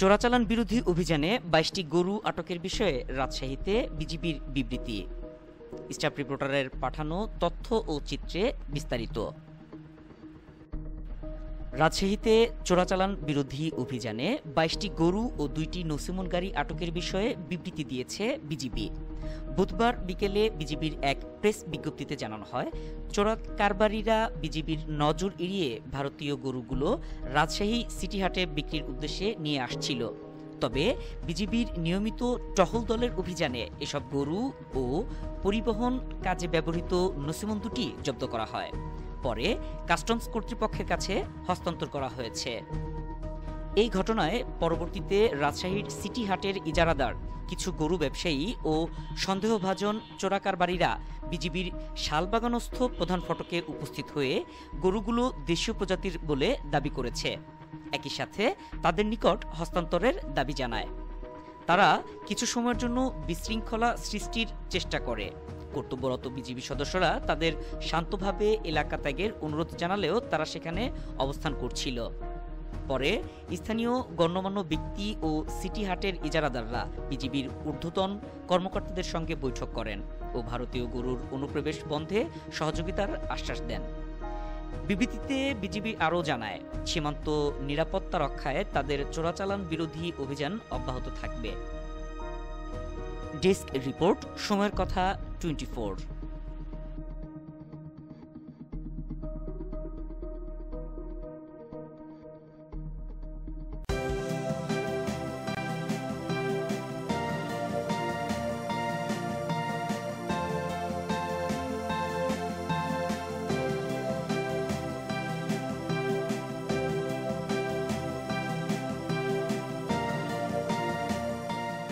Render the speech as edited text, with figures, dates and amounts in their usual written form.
চোরাচালান বিরোধী অভিযানে ২২টি গরু আটকের বিষয়ে রাজশাহীতে বিজিবির বিবৃতি। স্টাফ রিপোর্টারের পাঠানো তথ্য ও চিত্রে বিস্তারিত। রাজশাহীতে চোরাচালান বিরোধী অভিযানে ২২টি গরু ও ২টি নছিমন গাড়ি আটকের বিষয়ে বিবৃতি দিয়েছে বিজিবি। বুধবার বিকেলে বিজিবির এক প্রেস বিজ্ঞপ্তিতে জানানো হয়, চোরা কারবারিরা বিজিবির নজর এড়িয়ে ভারতীয় গরুগুলো রাজশাহী সিটি হাটে বিক্রির উদ্দেশ্যে নিয়ে আসছিল। তবে বিজিবির নিয়মিত টহল দলের অভিযানে এসব গরু ও পরিবহন কাজে ব্যবহৃত নছিমন দুটি জব্দ করা হয়। পরে কাস্টমস কর্তৃপক্ষের কাছে হস্তান্তর করা হয়েছে। এই ঘটনায় পরবর্তীতে রাজশাহীর সিটি হাটের ইজারাদার কিছু গরু ব্যবসায়ী ও সন্দেহভাজন চোরাকারবারিরা বিজিবির শালবাগানস্থ প্রধান ফটকে উপস্থিত হয়ে গরুগুলো দেশীয় প্রজাতির বলে দাবি করেছে। একই সাথে তাদের নিকট হস্তান্তরের দাবি জানায়। তারা কিছু সময়ের জন্য বিশৃঙ্খলা সৃষ্টির চেষ্টা করে। কর্তব্যরত বিজিবি সদস্যরা তাদের শান্তভাবে এলাকা ত্যাগের অনুরোধ জানালেও তারা সেখানে অবস্থান করছিল। পরে স্থানীয় গণ্যমান্য ব্যক্তি ও সিটি হাটের ইজারাদাররা বিজিবির ঊর্ধ্বতন কর্মকর্তাদের সঙ্গে বৈঠক করেন ও ভারতীয় গরুর অনুপ্রবেশ বন্ধে সহযোগিতার আশ্বাস দেন। বিবৃতিতে বিজিবি আরও জানায়, সীমান্ত নিরাপত্তা রক্ষায় তাদের চোরাচালান বিরোধী অভিযান অব্যাহত থাকবে। ডেস্ক রিপোর্ট, সময়ের কথা 24।